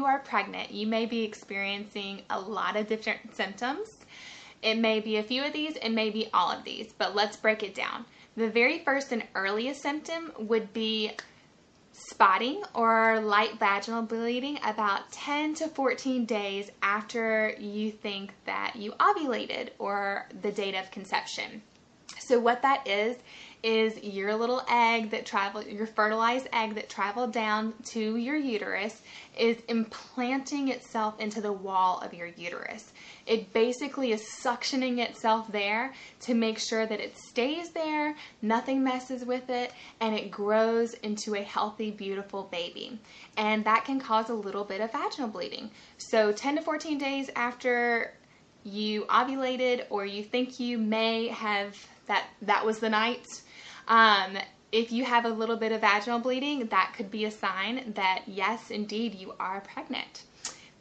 you are pregnant, you may be experiencing a lot of different symptoms. It may be a few of these, it may be all of these, but let's break it down. The very first and earliest symptom would be spotting or light vaginal bleeding about 10 to 14 days after you think that you ovulated or the date of conception. So what that is your little egg that your fertilized egg that traveled down to your uterus is implanting itself into the wall of your uterus. It basically is suctioning itself there to make sure that it stays there, nothing messes with it, and it grows into a healthy, beautiful baby. And that can cause a little bit of vaginal bleeding. So 10 to 14 days after you ovulated, or you think you may have that was the night, if you have a little bit of vaginal bleeding, that could be a sign that yes, indeed, you are pregnant.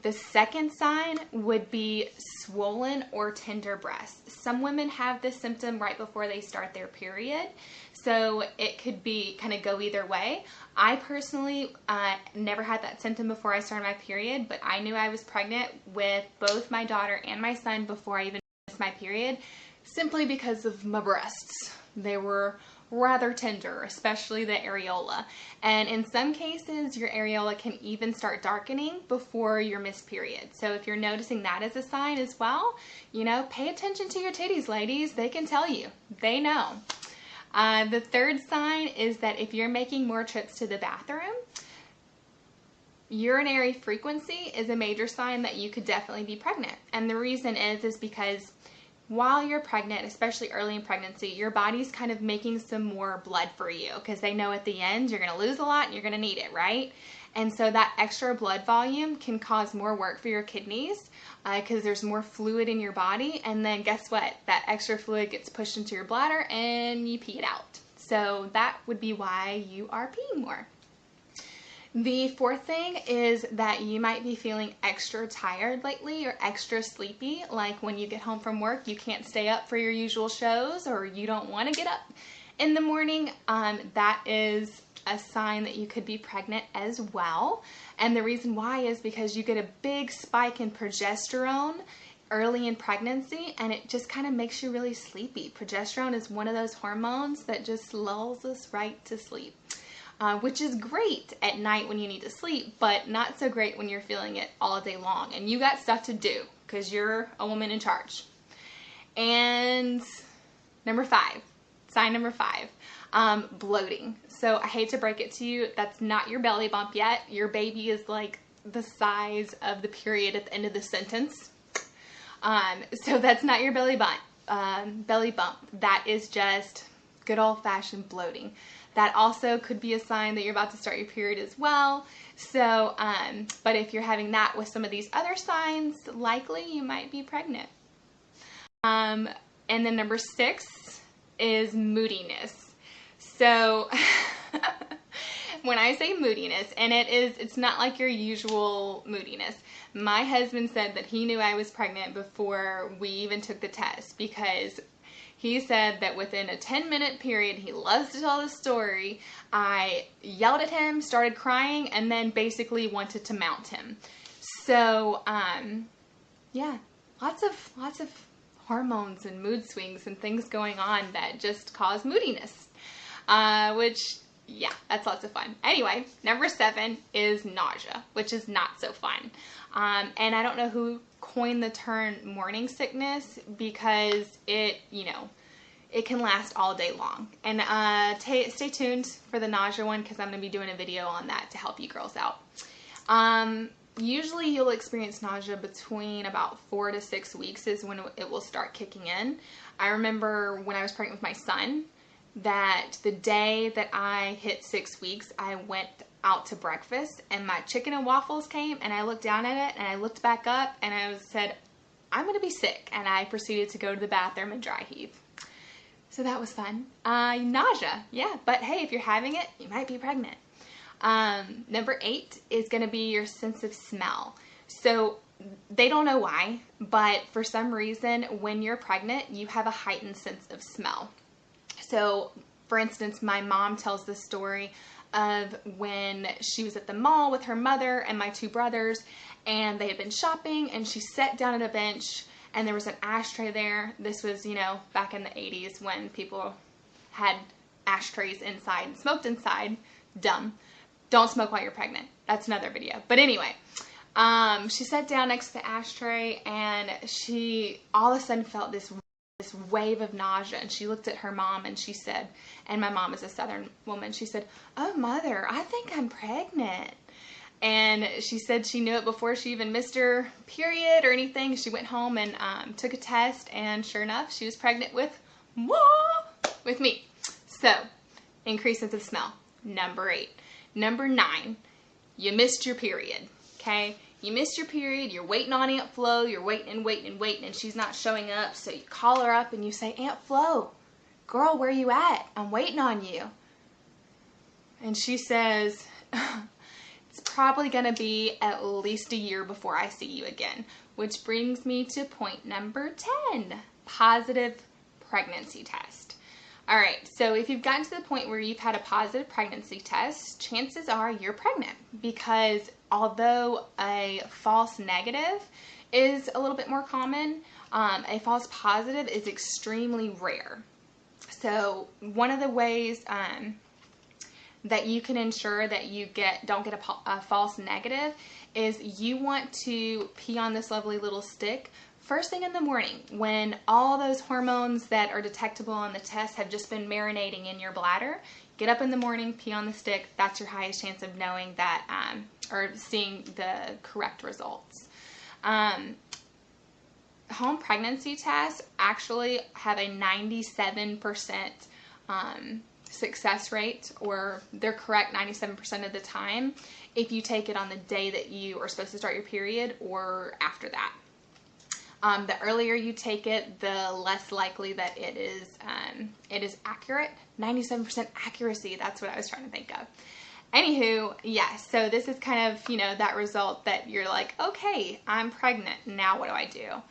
The second sign would be swollen or tender breasts. Some women have this symptom right before they start their period, so it could be kind of go either way. I personally never had that symptom before I started my period, but I knew I was pregnant with both my daughter and my son before I even missed my period, simply because of my breasts. They were rather tender, especially the areola. And in some cases, your areola can even start darkening before your missed period. So if you're noticing that as a sign as well, pay attention to your titties, ladies. They can tell you. They know. The third sign is that if you're making more trips to the bathroom, urinary frequency is a major sign that you could definitely be pregnant. And the reason is because while you're pregnant, especially early in pregnancy, your body's kind of making some more blood for you because they know at the end you're going to lose a lot and you're going to need it, right? And so that extra blood volume can cause more work for your kidneys because there's more fluid in your body. And then guess what? That extra fluid gets pushed into your bladder and you pee it out. So that would be why you are peeing more. The fourth thing is that you might be feeling extra tired lately or extra sleepy, like when you get home from work, you can't stay up for your usual shows or you don't want to get up in the morning. That is a sign that you could be pregnant as well. And the reason why is because you get a big spike in progesterone early in pregnancy, and it just kind of makes you really sleepy. Progesterone is one of those hormones that just lulls us right to sleep. Which is great at night when you need to sleep, but not so great when you're feeling it all day long. And you got stuff to do because you're a woman in charge. And sign number five, bloating. So I hate to break it to you, that's not your belly bump yet. Your baby is like the size of the period at the end of the sentence. So that's not your belly bump. That is just good old-fashioned bloating. That also could be a sign that you're about to start your period as well. So, but if you're having that with some of these other signs, likely you might be pregnant. And then number 6 is moodiness. So when I say moodiness, and it's not like your usual moodiness. My husband said that he knew I was pregnant before we even took the test because he said that within a 10-minute period, he loves to tell the story, I yelled at him, started crying, and then basically wanted to mount him. So, yeah, lots of hormones and mood swings and things going on that just cause moodiness, which, yeah, that's lots of fun. Anyway, number 7 is nausea, which is not so fun. And I don't know who coined the term morning sickness because it can last all day long. And stay tuned for the nausea one because I'm going to be doing a video on that to help you girls out. Usually you'll experience nausea between about 4 to 6 weeks is when it will start kicking in. I remember when I was pregnant with my son that the day that I hit 6 weeks, I went out to breakfast and my chicken and waffles came and I looked down at it and I looked back up and I said, I'm going to be sick. And I proceeded to go to the bathroom and dry heave. So that was fun. Nausea, yeah, but hey, if you're having it, you might be pregnant. Number 8 is going to be your sense of smell. So they don't know why, but for some reason, when you're pregnant, you have a heightened sense of smell. So, for instance, my mom tells the story of when she was at the mall with her mother and my two brothers, and they had been shopping, and she sat down at a bench, and there was an ashtray there. This was, you know, back in the 80s when people had ashtrays inside and smoked inside. Dumb. Don't smoke while you're pregnant. That's another video. But anyway, she sat down next to the ashtray, and she all of a sudden felt this wave of nausea, and she looked at her mom and she said, and my mom is a Southern woman, she said, "Oh, Mother, I think I'm pregnant." And she said she knew it before she even missed her period or anything. She went home and took a test, and sure enough, she was pregnant with me. So, increase sense of smell. Number 8. Number 9, you missed your period. Okay? You missed your period, you're waiting on Aunt Flo, you're waiting and she's not showing up, so you call her up and you say, "Aunt Flo, girl, where you at? I'm waiting on you." And she says, "It's probably going to be at least a year before I see you again." Which brings me to point number 10, positive pregnancy test. All right, so if you've gotten to the point where you've had a positive pregnancy test, chances are you're pregnant, because although a false negative is a little bit more common, a false positive is extremely rare. So one of the ways that you can ensure that you don't get a false negative is you want to pee on this lovely little stick first thing in the morning, when all those hormones that are detectable on the test have just been marinating in your bladder. Get up in the morning, pee on the stick. That's your highest chance of knowing that, or seeing the correct results. Home pregnancy tests actually have a 97% success rate, or they're correct 97% of the time if you take it on the day that you are supposed to start your period or after that. The earlier you take it, the less likely that it is accurate. 97% accuracy, that's what I was trying to think of. Anywho, yeah, so this is kind of, you know, that result that you're like, okay, I'm pregnant. Now what do I do?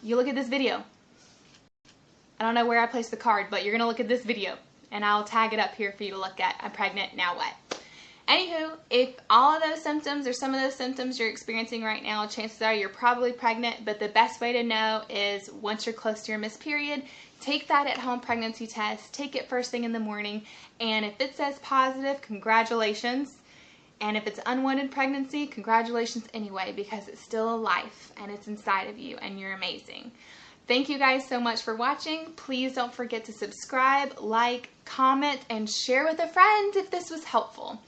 You look at this video. I don't know where I placed the card, but you're going to look at this video, and I'll tag it up here for you to look at. I'm pregnant, now what? Anywho, if all of those symptoms or some of those symptoms you're experiencing right now, chances are you're probably pregnant, but the best way to know is once you're close to your missed period, take that at-home pregnancy test, take it first thing in the morning, and if it says positive, congratulations. And if it's unwanted pregnancy, congratulations anyway, because it's still a life and it's inside of you and you're amazing. Thank you guys so much for watching. Please don't forget to subscribe, like, comment, and share with a friend if this was helpful.